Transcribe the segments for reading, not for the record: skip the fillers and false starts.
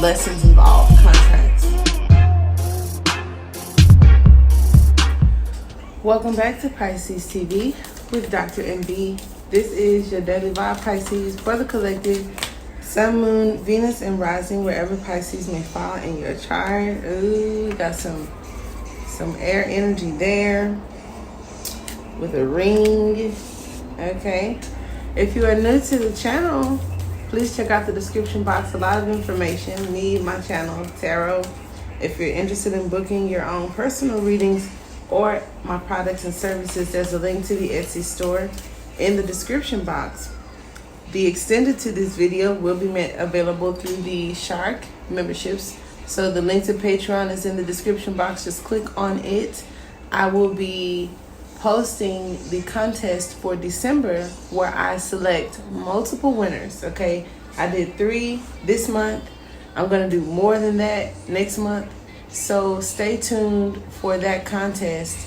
lessons involved, contracts. Welcome back to Pisces TV with Dr. MB. This is your daily vibe, Pisces, for the collective, Sun, Moon, Venus, and Rising, wherever Pisces may fall in your chart. Ooh, got some air energy there with a ring. Okay. If you are new to the channel, please check out the description box. A lot of information. Me, my channel, tarot. If you're interested in booking your own personal readings or my products and services, there's a link to the Etsy store in the description box. The extended to this video will be available through the Shark memberships. So the link to Patreon is in the description box. Just click on it. I will be posting the contest for December where I select multiple winners. Okay, I did 3 this month. I'm gonna do more than that next month. So stay tuned for that contest.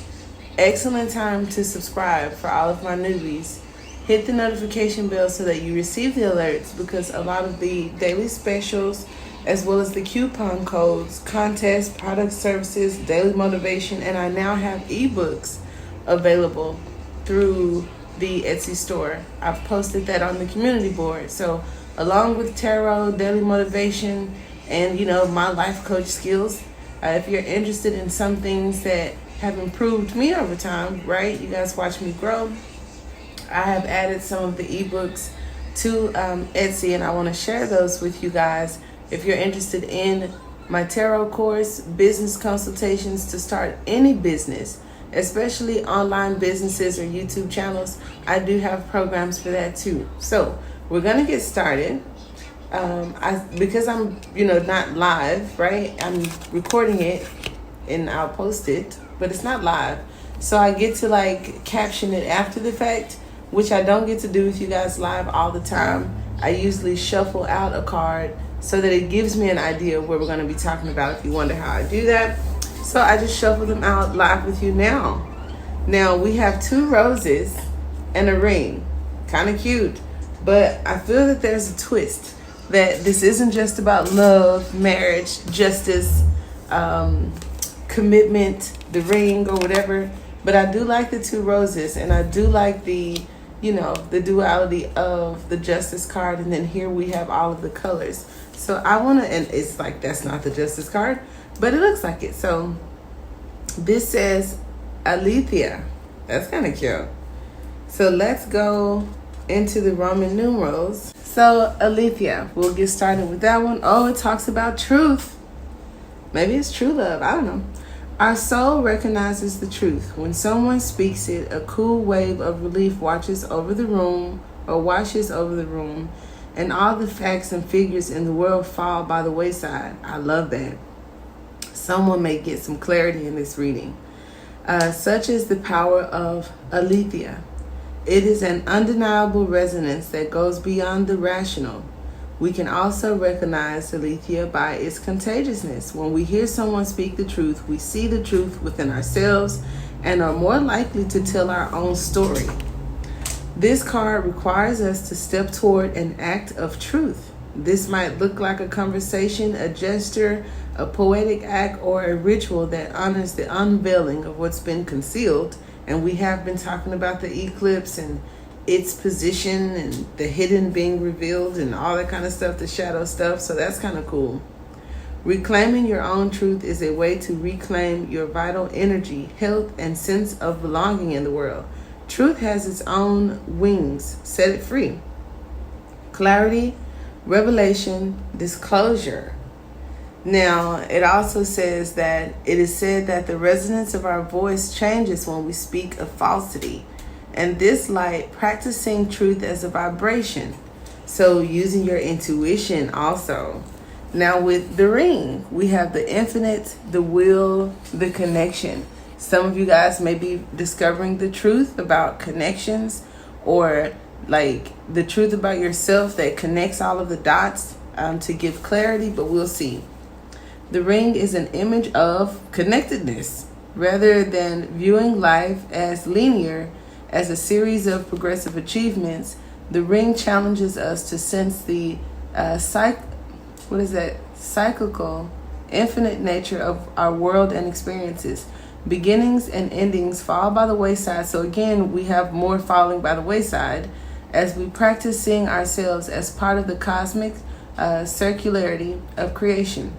Excellent time to subscribe for all of my newbies. Hit the notification bell so that you receive the alerts, because a lot of the daily specials, as well as the coupon codes, contests, product services, daily motivation, and I now have ebooks available through the Etsy store. I've posted that on the community board. So along with tarot, daily motivation, and my life coach skills, if you're interested in some things that have improved me over time, right? You guys watch me grow. I have added some of the ebooks to Etsy, and I want to share those with you guys. If you're interested in my tarot course, business consultations to start any business, especially online businesses or YouTube channels, I do have programs for that too. So we're gonna get started. Because I'm not live, right? I'm recording it and I'll post it, but it's not live. So I get to caption it after the fact, which I don't get to do with you guys live all the time. I usually shuffle out a card so that it gives me an idea of what we're going to be talking about, if you wonder how I do that. So I just shuffle them out live with you now. Now we have 2 roses and a ring. Kind of cute. But I feel that there's a twist. That this isn't just about love, marriage, justice, commitment, the ring or whatever. But I do like the 2 roses, and I do like the duality of the justice card. And then here we have all of the colors. So I want to, and it's like, that's not the justice card, but it looks like it. So this says Alethea. That's kind of cute. So let's go into the Roman numerals. So Alethea, we'll get started with that one. Oh, it talks about truth. Maybe it's true love. I don't know. Our soul recognizes the truth. When someone speaks it, a cool wave of relief washes over the room, and all the facts and figures in the world fall by the wayside. I love that. Someone may get some clarity in this reading. Such is the power of Alethea. It is an undeniable resonance that goes beyond the rational. We can also recognize Alethea by its contagiousness. When we hear someone speak the truth, we see the truth within ourselves and are more likely to tell our own story. This card requires us to step toward an act of truth. This might look like a conversation, a gesture, a poetic act, or a ritual that honors the unveiling of what's been concealed. And we have been talking about the eclipse and its position and the hidden being revealed and all that kind of stuff, the shadow stuff. So that's kind of cool. Reclaiming your own truth is a way to reclaim your vital energy, health, and sense of belonging in the world. Truth has its own wings. Set it free. Clarity, revelation, disclosure. Now, it also says that it is said that the resonance of our voice changes when we speak of falsity. And this light, practicing truth as a vibration. So using your intuition also. Now with the ring, we have the infinite, the will, the connection. Some of you guys may be discovering the truth about connections, or the truth about yourself that connects all of the dots to give clarity, but we'll see. The ring is an image of connectedness. Rather than viewing life as linear, as a series of progressive achievements, the ring challenges us to sense the what is that? Cyclical, infinite nature of our world and experiences. Beginnings and endings fall by the wayside. So again, we have more falling by the wayside as we practice seeing ourselves as part of the cosmic circularity of creation.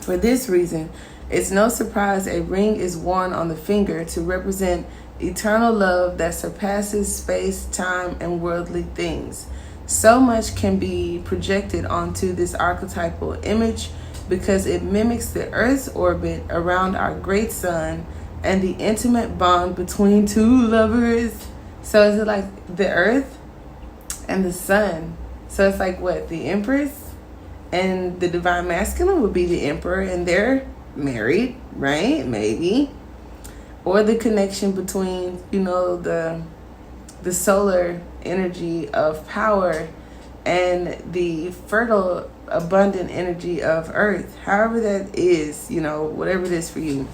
For this reason, it's no surprise a ring is worn on the finger to represent eternal love that surpasses space, time, and worldly things. So much can be projected onto this archetypal image because it mimics the Earth's orbit around our great sun and the intimate bond between two lovers. So is it like the Earth and the sun? So it's like what? The Empress and the Divine Masculine would be the Emperor, and they're married, right? Maybe. Or the connection between, the solar energy of power and the fertile, abundant energy of Earth. However that is, whatever it is for you.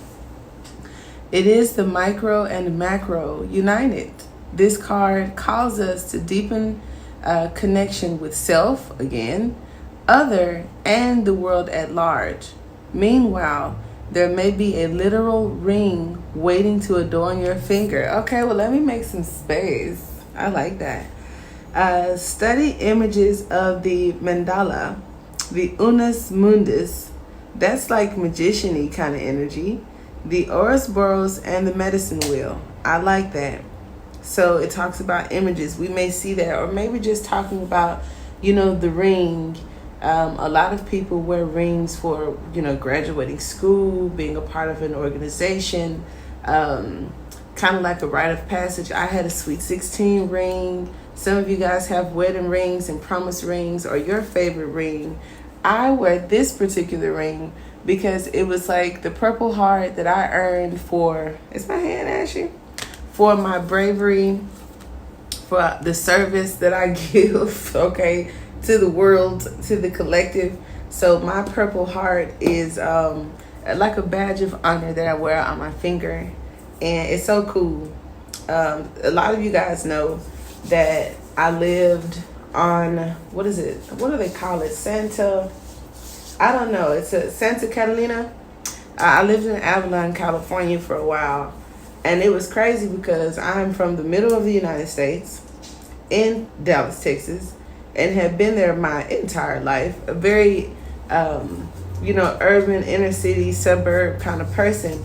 It is the micro and macro united. This card calls us to deepen connection with self, again, other, and the world at large. Meanwhile, there may be a literal ring waiting to adorn your finger. Okay, well, let me make some space. I like that. Study images of the mandala, the unus mundus. That's like magician-y kind of energy. The Ouroboros and the medicine wheel. I like that. So it talks about images. We may see that, or maybe just talking about, the ring. A lot of people wear rings for, graduating school, being a part of an organization, kind of like a rite of passage. I had a Sweet 16 ring. Some of you guys have wedding rings and promise rings, or your favorite ring. I wear this particular ring because it was like the Purple Heart that I earned for, is my hand ashy? For my bravery, for the service that I give, okay, to the world, to the collective. So my Purple Heart is like a badge of honor that I wear on my finger, and it's so cool. A lot of you guys know that I lived on, what is it? What do they call it? I don't know. It's a Santa Catalina. I lived in Avalon, California for a while, and it was crazy because I'm from the middle of the United States in Dallas, Texas, and have been there my entire life. A very, urban, inner city, suburb kind of person,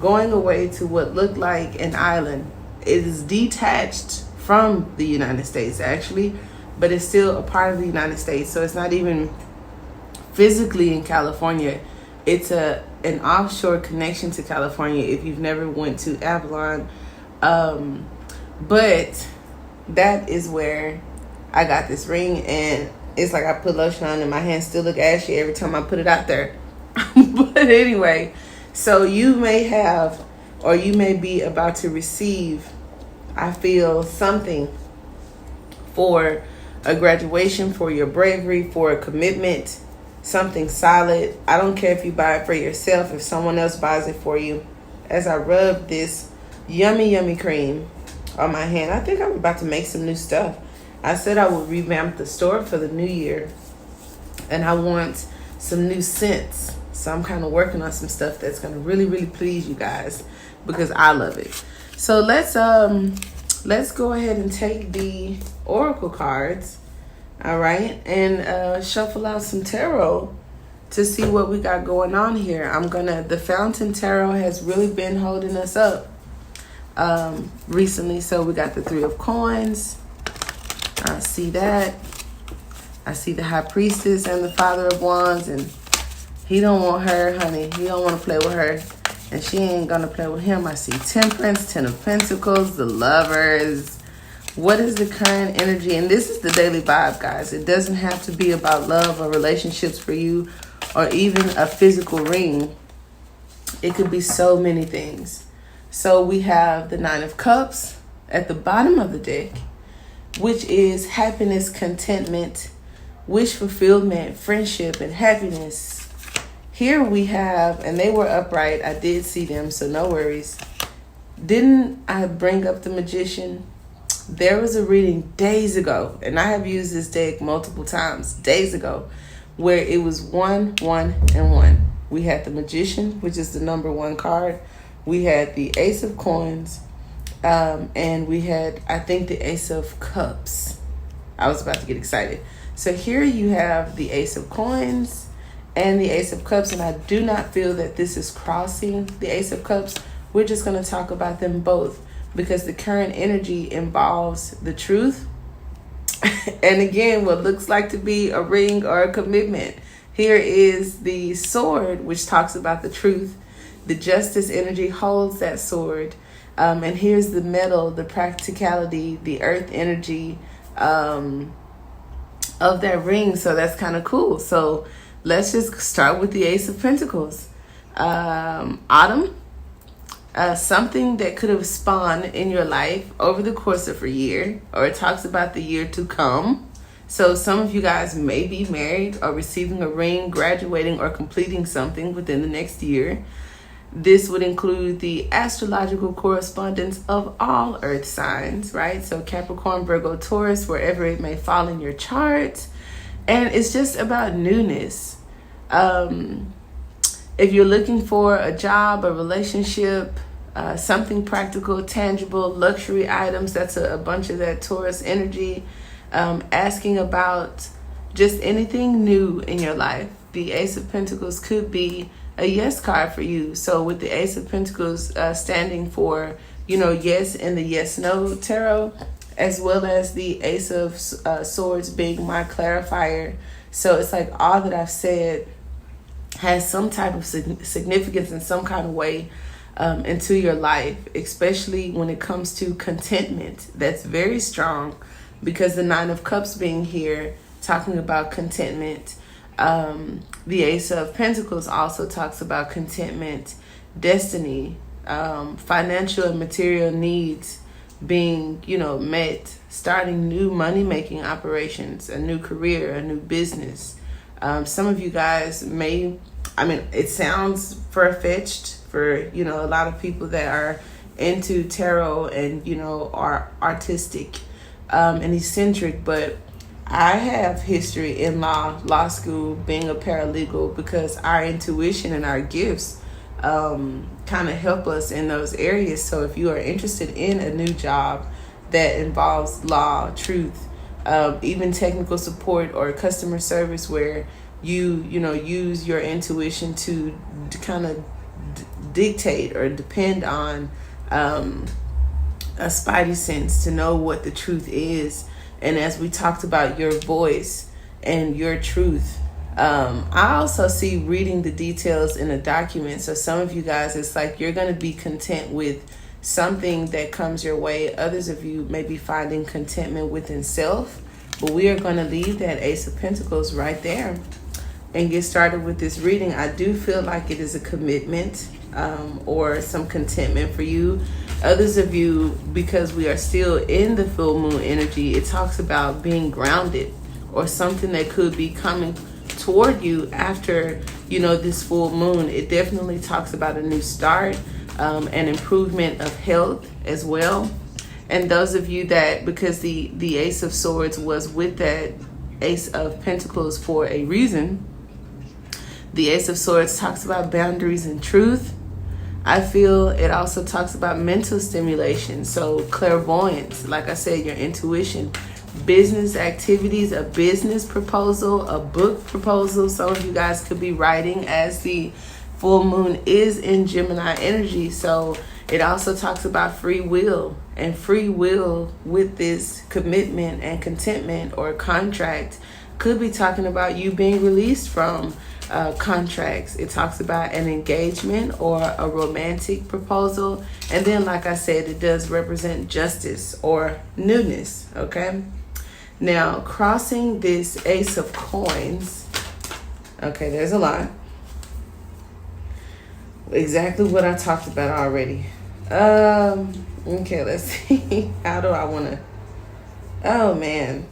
going away to what looked like an island. It is detached from the United States, actually, but it's still a part of the United States. So it's not even physically in California. It's an offshore connection to California if you've never went to Avalon. But that is where I got this ring, and it's like I put lotion on and my hands still look ashy every time I put it out there. But anyway, so you may have, or you may be about to receive, I feel, something for a graduation, for your bravery, for a commitment, something solid. I don't care if you buy it for yourself, if someone else buys it for you. As I rub this yummy cream on my hand, I think I'm about to make some new stuff. I said I would revamp the store for the new year, and I want some new scents. So I'm kind of working on some stuff that's going to really please you guys, because I love it. So let's go ahead and take the oracle cards, all right, and shuffle out some tarot to see what we got going on here. The Fountain Tarot has really been holding us up recently. So we got the Three of Coins. I see that. I see the High Priestess and the Father of Wands, and he don't want her, honey. He don't want to play with her, and she ain't gonna play with him. I see Temperance, Ten of Pentacles, the Lovers. What is the current energy? And this is the daily vibe, guys. It doesn't have to be about love or relationships for you, or even a physical ring. It could be so many things. So we have the Nine of Cups at the bottom of the deck, which is happiness, contentment, wish fulfillment, friendship, and happiness. Here we have, and they were upright. I did see them, so no worries. Didn't I bring up the Magician? There was a reading days ago, and I have used this deck multiple times, days ago, where it was 1, 1, and 1. We had the Magician, which is the number 1 card. We had the Ace of Coins, and we had, I think, the Ace of Cups. I was about to get excited. So here you have the Ace of Coins and the Ace of Cups, and I do not feel that this is crossing the Ace of Cups. We're just going to talk about them both because the current energy involves the truth and again, what looks like to be a ring or a commitment. Here is the sword, which talks about the truth. The justice energy holds that sword. And here's the metal, the practicality, the earth energy of that ring. So that's kind of cool. So let's just start with the Ace of Pentacles. Autumn. Something that could have spawned in your life over the course of a year, or it talks about the year to come. So some of you guys may be married or receiving a ring, graduating, or completing something within the next year. This would include the astrological correspondence of all earth signs, right? So Capricorn, Virgo, Taurus, wherever it may fall in your chart. And it's just about newness. If you're looking for a job, a relationship, something practical, tangible, luxury items, that's a bunch of that Taurus energy. Asking about just anything new in your life. The Ace of Pentacles could be a yes card for you. So with the Ace of Pentacles standing for, yes in the yes-no tarot, as well as the Ace of Swords being my clarifier. So it's like all that I've said has some type of significance in some kind of way into your life, especially when it comes to contentment. That's very strong because the Nine of Cups being here, talking about contentment. The Ace of Pentacles also talks about contentment, destiny, financial and material needs being, met, starting new money-making operations, a new career, a new business. Some of you guys it sounds far-fetched for, a lot of people that are into tarot and, are artistic and eccentric, but I have history in law school, being a paralegal, because our intuition and our gifts kind of help us in those areas. So if you are interested in a new job that involves law, truth, even technical support or customer service where you use your intuition to kind of dictate or depend on a spidey sense to know what the truth is. And as we talked about your voice and your truth, I also see reading the details in a document. So some of you guys, it's like you're going to be content with something that comes your way. Others of you may be finding contentment within self. But we are going to leave that Ace of Pentacles right there and get started with this reading. I do feel like it is a commitment or some contentment for you. Others of you, because we are still in the full moon energy, it talks about being grounded or something that could be coming toward you after, this full moon. It definitely talks about a new start, an improvement of health as well. And those of you that, because the Ace of Swords was with that Ace of Pentacles for a reason, the Ace of Swords talks about boundaries and truth. I feel it also talks about mental stimulation. So clairvoyance, like I said, your intuition, business activities, a business proposal, a book proposal. Some of you guys could be writing as the full moon is in Gemini energy. So it also talks about free will, and free will with this commitment and contentment or contract could be talking about you being released from contracts. It talks about an engagement or a romantic proposal. And then, like I said, it does represent justice or newness. Okay. Now, crossing this Ace of Coins. Okay, there's a lot. Exactly what I talked about already. Okay, let's see. How do I want to? Oh, man.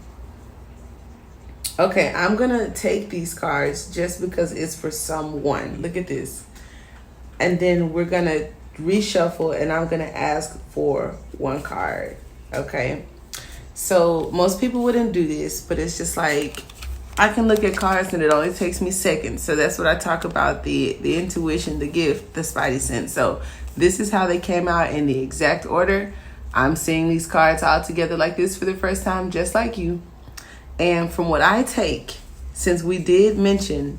Okay, I'm going to take these cards just because it's for someone. Look at this. And then we're going to reshuffle and I'm going to ask for one card. Okay. So most people wouldn't do this, but it's just like I can look at cards and it only takes me seconds. So that's what I talk about, the intuition, the gift, the spidey sense. So this is how they came out in the exact order. I'm seeing these cards all together like this for the first time, just like you. And from what I take, since we did mention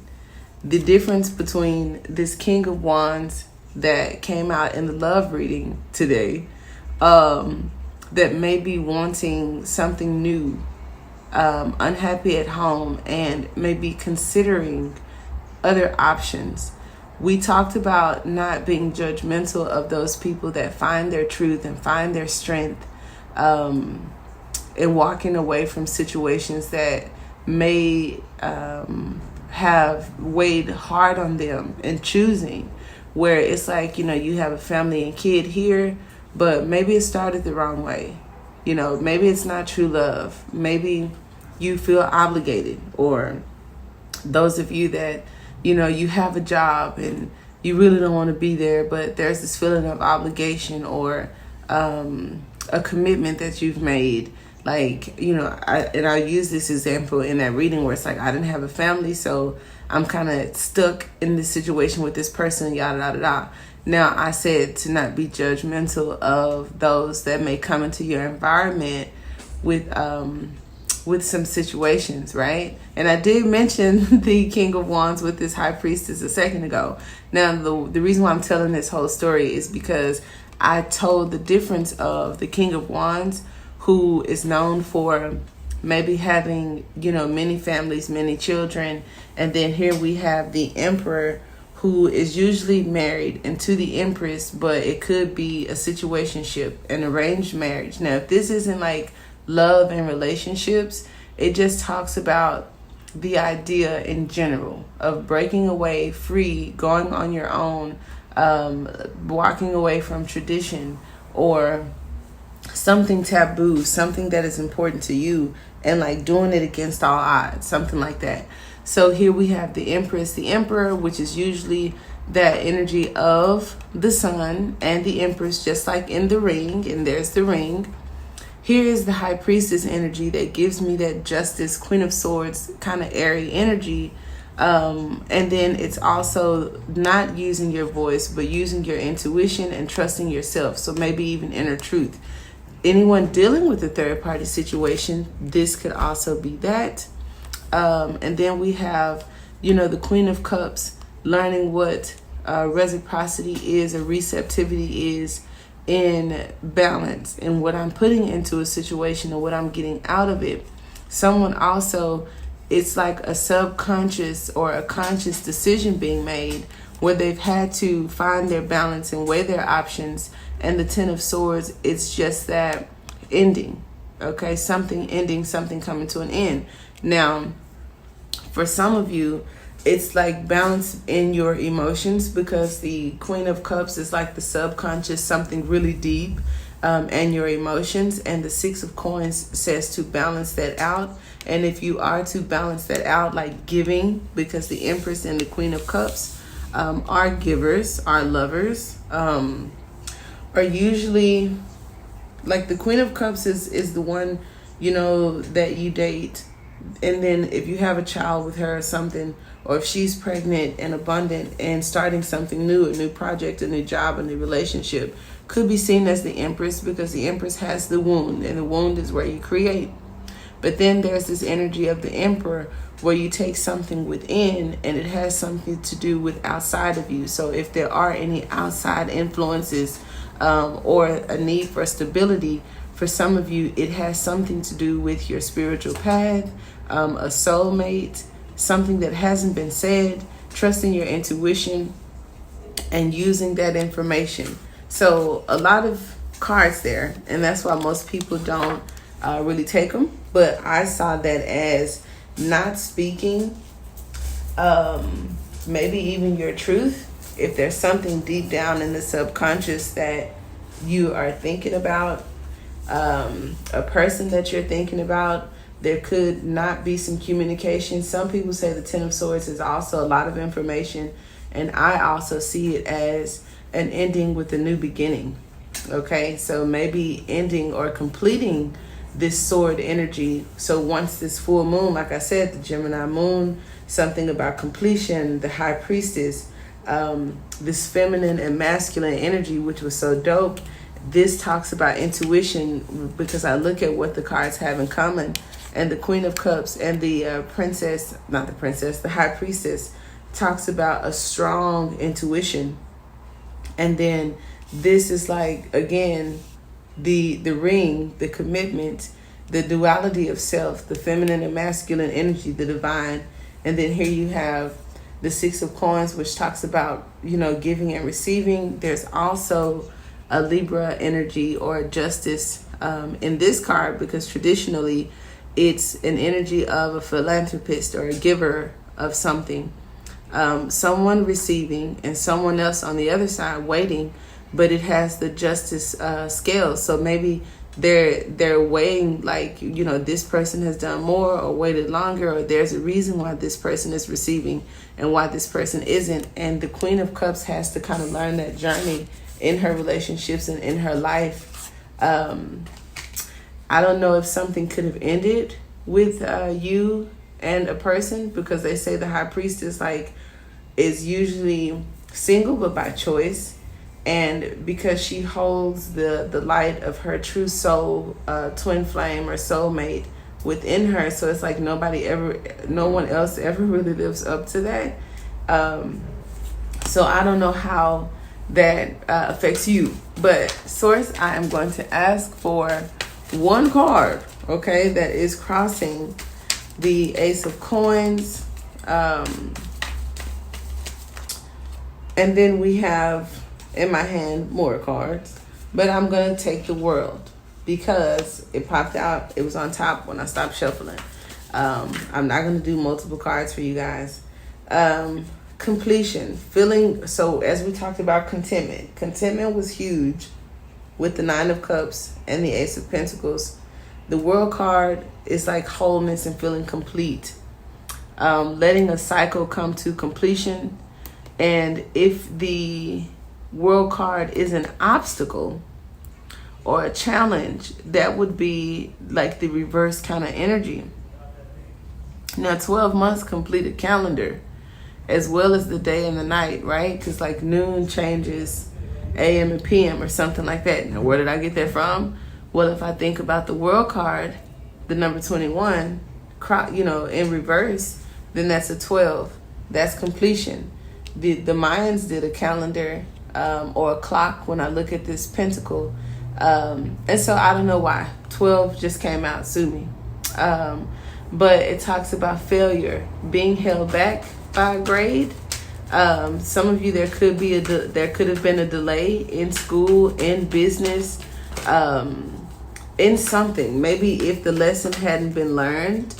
the difference between this King of Wands that came out in the love reading today, that may be wanting something new, unhappy at home, and maybe considering other options. We talked about not being judgmental of those people that find their truth and find their strength, and walking away from situations that may have weighed hard on them, and choosing where it's like, you have a family and kid here, but maybe it started the wrong way. Maybe it's not true love. Maybe you feel obligated, or those of you that, you have a job and you really don't want to be there, but there's this feeling of obligation, or a commitment that you've made. Like, I'll use this example in that reading where it's like, I didn't have a family, so I'm kind of stuck in this situation with this person, yada, yada, yada. Now, I said to not be judgmental of those that may come into your environment with some situations, right? And I did mention the King of Wands with this High Priestess a second ago. Now, the reason why I'm telling this whole story is because I told the difference of the King of Wands, who is known for maybe having, many families, many children. And then here we have the Emperor, who is usually married, and to the Empress, but it could be a situationship, an arranged marriage. Now, if this isn't like love and relationships, it just talks about the idea in general of breaking away, free, going on your own, walking away from tradition, or something taboo, something that is important to you, and like doing it against all odds, something like that. So here we have the Empress, the Emperor, which is usually that energy of the Sun, and the Empress, just like in the ring, and there's the ring. Here is the High Priestess energy that gives me that Justice, Queen of Swords kind of airy energy. And then it's also not using your voice, but using your intuition and trusting yourself. So maybe even inner truth. Anyone dealing with a third party situation, this could also be that. And then we have, the Queen of Cups, learning what reciprocity is, or receptivity is, in balance, and what I'm putting into a situation and what I'm getting out of it. Someone also, it's like a subconscious or a conscious decision being made where they've had to find their balance and weigh their options. And the Ten of Swords, it's just that ending, okay? Something ending, something coming to an end. Now, for some of you, it's like balance in your emotions, because the Queen of Cups is like the subconscious, something really deep, and your emotions. And the Six of Coins says to balance that out. And if you are to balance that out, like giving, because the Empress and the Queen of Cups are givers, are lovers, are usually, like the Queen of Cups is the one, that you date. And then if you have a child with her or something, or if she's pregnant and abundant and starting something new, a new project, a new job, a new relationship, could be seen as the Empress, because the Empress has the wound, and the wound is where you create. But then there's this energy of the Emperor, where you take something within and it has something to do with outside of you. So if there are any outside influences, or a need for stability, for some of you, it has something to do with your spiritual path, a soulmate, something that hasn't been said, trusting your intuition and using that information. So a lot of cards there, and that's why most people don't really take them. But I saw that as not speaking, maybe even your truth. If there's something deep down in the subconscious that you are thinking about, a person that you're thinking about, there could not be some communication. Some people say the Ten of Swords is also a lot of information, and I also see it as an ending with a new beginning. Okay, so maybe ending or completing this sword energy. So once this full moon, like I said, the Gemini moon, something about completion, the high priestess, this feminine and masculine energy, which was so dope. This talks about intuition, because I look at what the cards have in common, and the Queen of Cups and the the High Priestess talks about a strong intuition. And then this is like, again, the ring, the commitment, the duality of self, the feminine and masculine energy, the divine. And then here you have the Six of Coins, which talks about, giving and receiving. There's also a Libra energy or justice in this card, because traditionally it's an energy of a philanthropist or a giver of something. Someone receiving and someone else on the other side waiting, but it has the justice scale. So maybe they're weighing, like, this person has done more or waited longer, or there's a reason why this person is receiving and why this person isn't. And the Queen of Cups has to kind of learn that journey in her relationships and in her life. I don't know if something could have ended with you and a person, because they say the High Priestess is usually single but by choice, and because she holds the light of her true soul, twin flame or soulmate within her. So it's like no one else ever really lives up to that. So I don't know how that affects you, but source, I am going to ask for one card, okay, that is crossing the Ace of Coins, and then we have in my hand more cards, but I'm gonna take the World because it popped out. It was on top when I stopped shuffling. I'm not gonna do multiple cards for you guys. Completion, feeling. So as we talked about contentment was huge with the Nine of Cups and the Ace of Pentacles. The World card is like wholeness and feeling complete, letting a cycle come to completion. And if the World card is an obstacle or a challenge, that would be like the reverse kind of energy. Now 12 months complete a calendar, as well as the day and the night, right? Because like noon changes AM and PM or something like that. Now where did I get that from? Well, if I think about the World card, the number 21, in reverse, then that's a 12. That's completion. The Mayans did a calendar or a clock when I look at this pentacle. And so I don't know why. 12 just came out, sue me. But it talks about failure, being held back by a grade. Some of you, there could have been a delay in school, in business, in something. Maybe if the lesson hadn't been learned,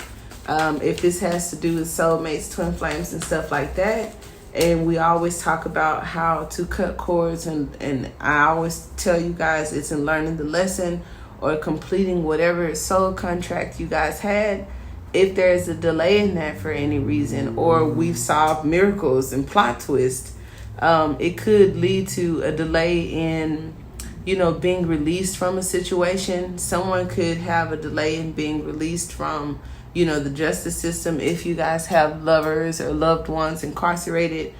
if this has to do with soulmates, twin flames, and stuff like that. And we always talk about how to cut cords, and I always tell you guys it's in learning the lesson or completing whatever soul contract you guys had. If there's a delay in that for any reason, or we've solved miracles and plot twists, it could lead to a delay in, being released from a situation. Someone could have a delay in being released from, the justice system. If you guys have lovers or loved ones incarcerated,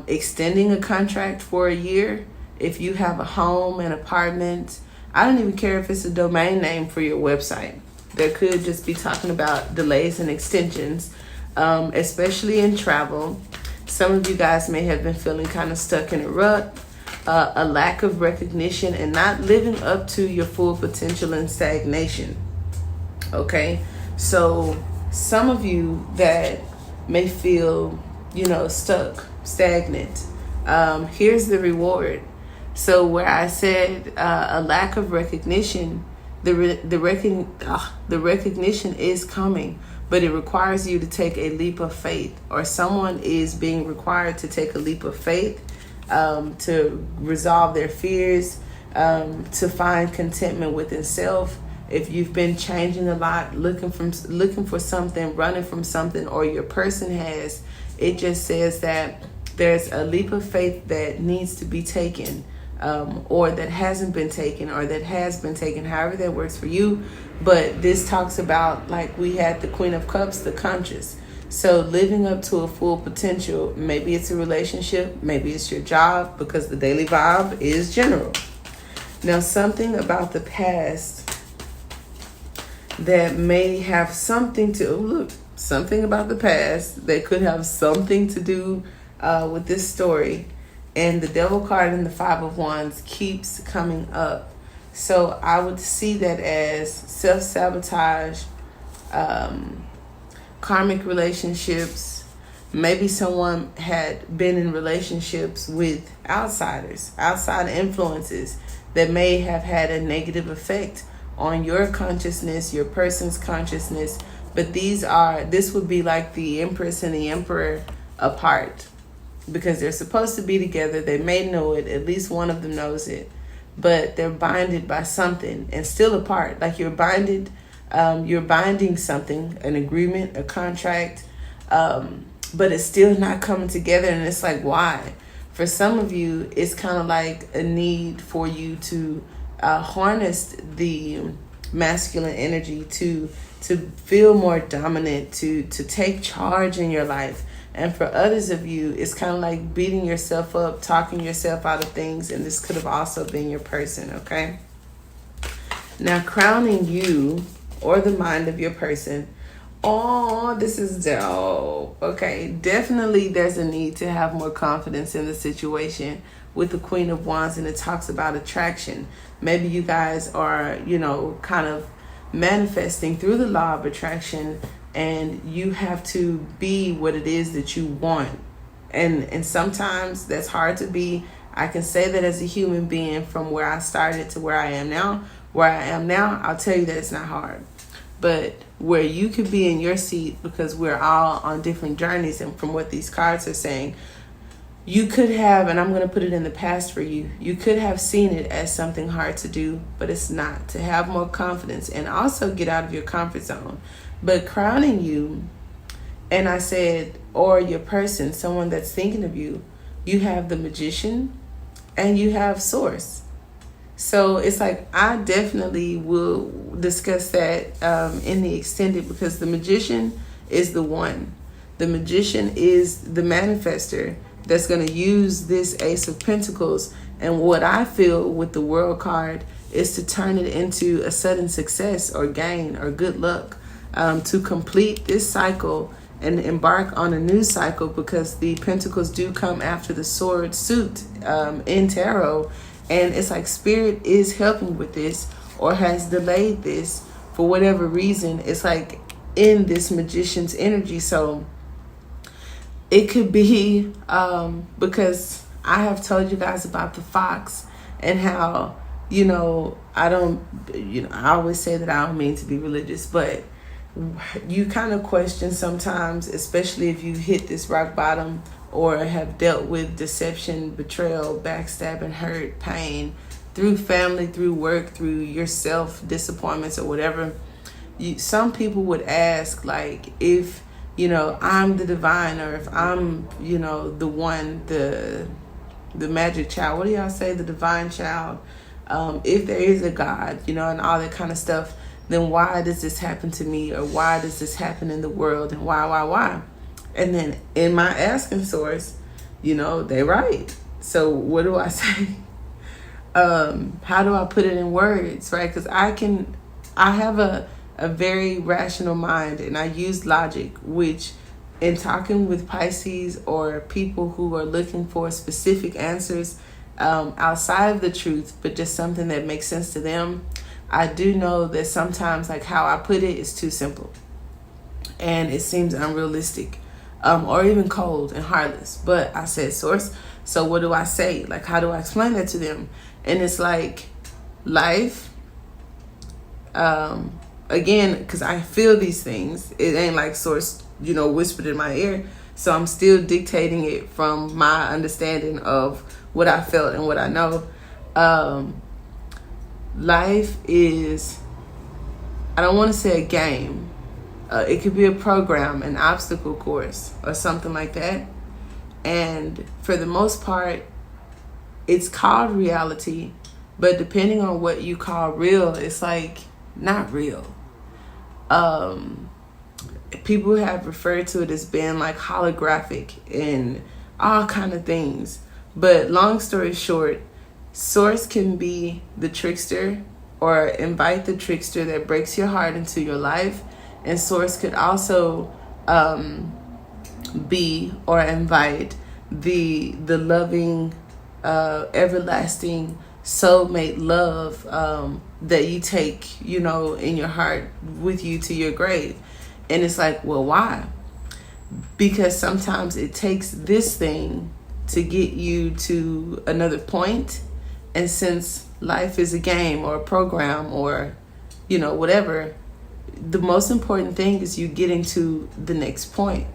extending a contract for a year. If you have a home, an apartment, I don't even care if it's a domain name for your website. There could just be talking about delays and extensions, especially in travel. Some of you guys may have been feeling kind of stuck in a rut, a lack of recognition, and not living up to your full potential and stagnation. Okay, so some of you that may feel, stuck, stagnant, here's the reward. So where I said a lack of recognition, the recognition is coming, but it requires you to take a leap of faith, or someone is being required to take a leap of faith to resolve their fears, to find contentment within self. If you've been changing a lot, looking for something, running from something, or your person has, it just says that there's a leap of faith that needs to be taken. or that hasn't been taken, or that has been taken, however that works for you. But this talks about, like we had the Queen of Cups, the conscious. So living up to a full potential. Maybe it's a relationship, maybe it's your job, because the daily vibe is general. Now, something about the past that may have something to, something about the past that could have something to do with this story. And the Devil card and the Five of Wands keeps coming up. So I would see that as self-sabotage, karmic relationships. Maybe someone had been in relationships with outsiders, outside influences that may have had a negative effect on your consciousness, your person's consciousness. But this would be like the Empress and the Emperor apart, because they're supposed to be together. They may know it. At least one of them knows it. But they're binded by something and still apart. Like you're binding something, an agreement, a contract, but it's still not coming together. And it's like, why? For some of you, it's kind of like a need for you to harness the masculine energy, to feel more dominant, to take charge in your life. And for others of you, it's kind of like beating yourself up, talking yourself out of things. And this could have also been your person, okay? Now, crowning you or the mind of your person. Oh, this is dope. Okay, definitely there's a need to have more confidence in the situation with the Queen of Wands. And it talks about attraction. Maybe you guys are, kind of manifesting through the law of attraction, and you have to be what it is that you want. And sometimes that's hard to be. I can say that as a human being, from where I started to where I am now. Where I am now, I'll tell you that it's not hard. But where you could be in your seat, because we're all on different journeys, and from what these cards are saying, you could have, and I'm going to put it in the past for you, you could have seen it as something hard to do, but it's not. To have more confidence and also get out of your comfort zone. But crowning you, and I said, or your person, someone that's thinking of you, you have the Magician and you have Source. So it's like, I definitely will discuss that in the extended, because the Magician is the one. The Magician is the manifester that's going to use this Ace of Pentacles. And what I feel with the World card is to turn it into a sudden success or gain or good luck, to complete this cycle and embark on a new cycle, because the Pentacles do come after the Sword suit in Tarot. And it's like Spirit is helping with this, or has delayed this for whatever reason. It's like in this Magician's energy. So it could be because I have told you guys about the fox and how, I always say that I don't mean to be religious, but you kind of question sometimes, especially if you hit this rock bottom or have dealt with deception, betrayal, backstabbing, hurt, pain, through family, through work, through yourself, disappointments or whatever. Some people would ask, like, if, I'm the divine, or if I'm, the one, the magic child. What do y'all say? The divine child. If there is a God, and all that kind of stuff, then why does this happen to me? Or why does this happen in the world? And why? And then in my asking Source, they right. So what do I say? How do I put it in words, right? Because I have a very rational mind, and I use logic, which in talking with Pisces or people who are looking for specific answers outside of the truth, but just something that makes sense to them, I do know that sometimes, like, how I put it is too simple and it seems unrealistic, or even cold and heartless. But I said Source, so what do I say? Like, how do I explain that to them? And it's like life, again, because I feel these things. It ain't like Source, whispered in my ear. So I'm still dictating it from my understanding of what I felt and what I know. Life is, I don't want to say a game. It could be a program, an obstacle course, or something like that. And for the most part, it's called reality, but depending on what you call real, it's like not real. People have referred to it as being like holographic and all kind of things. But long story short, Source can be the trickster or invite the trickster that breaks your heart into your life. And Source could also be or invite the loving, everlasting soulmate love that you take, in your heart with you to your grave. And it's like, well, why? Because sometimes it takes this thing to get you to another point. And since life is a game or a program or, whatever, the most important thing is you getting to the next point,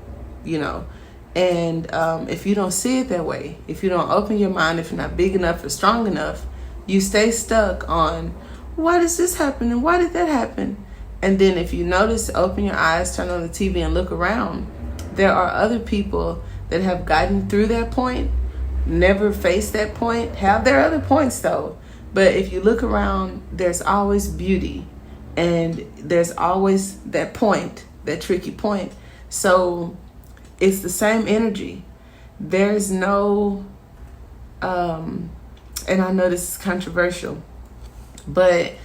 And if you don't see it that way, if you don't open your mind, if you're not big enough or strong enough, you stay stuck on, why does this happen and why did that happen? And then if you notice, open your eyes, turn on the TV and look around. There are other people that have gotten through that point, never faced that point, have their other points though. But if you look around, there's always beauty and there's always that point, that tricky point. So it's the same energy. There's no, and I know this is controversial, and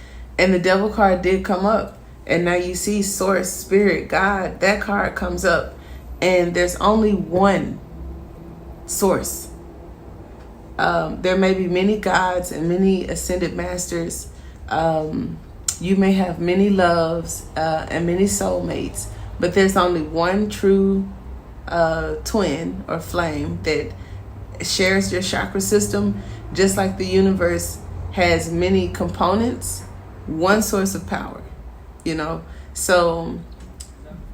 the devil card did come up. And now you see Source, Spirit, God, that card comes up. And there's only one source. There may be many gods and many ascended masters. You may have many loves and many soulmates. But there's only one true twin or flame that shares your chakra system. Just like the universe has many components, one source of power. So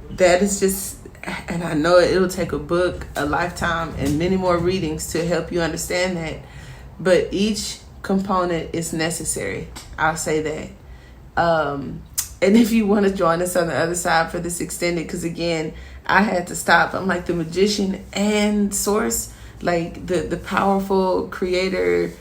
that is just, and I know it'll take a book, a lifetime, and many more readings to help you understand that. But each component is necessary. I'll say that. And if you want to join us on the other side for this extended, because again, I had to stop. I'm like the magician and Source, like the powerful creator,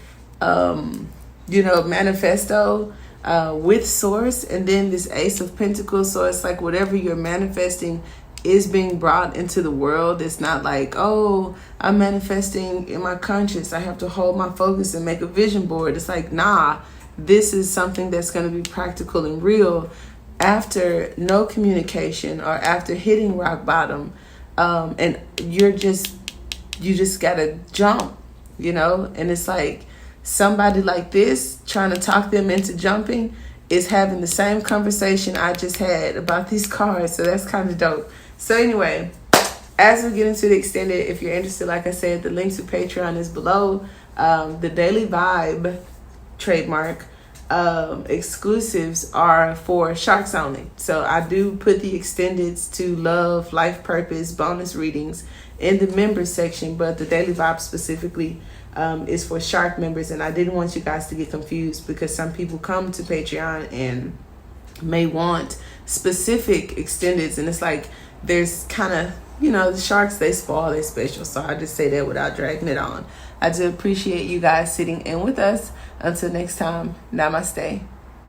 manifesto. With Source, and then this Ace of Pentacles. So it's like whatever you're manifesting is being brought into the world. It's not like, oh, I'm manifesting in my conscious, I have to hold my focus and make a vision board. It's like, nah, this is something that's going to be practical and real after no communication or after hitting rock bottom. And you just gotta jump, and it's like somebody like this trying to talk them into jumping is having the same conversation I just had about these cards. So that's kind of dope. So anyway, as we get into the extended, if you're interested, like I said, the link to Patreon is below. The Daily Vibe trademark exclusives are for sharks only. So I do put the extendeds to love, life purpose, bonus readings in the members section, but the Daily Vibe specifically is for shark members. And I didn't want you guys to get confused because some people come to Patreon and may want specific extendeds, and it's like there's kind of, the sharks, they spoil their special. So I just say that without dragging it on. I do appreciate you guys sitting in with us. Until next time, namaste.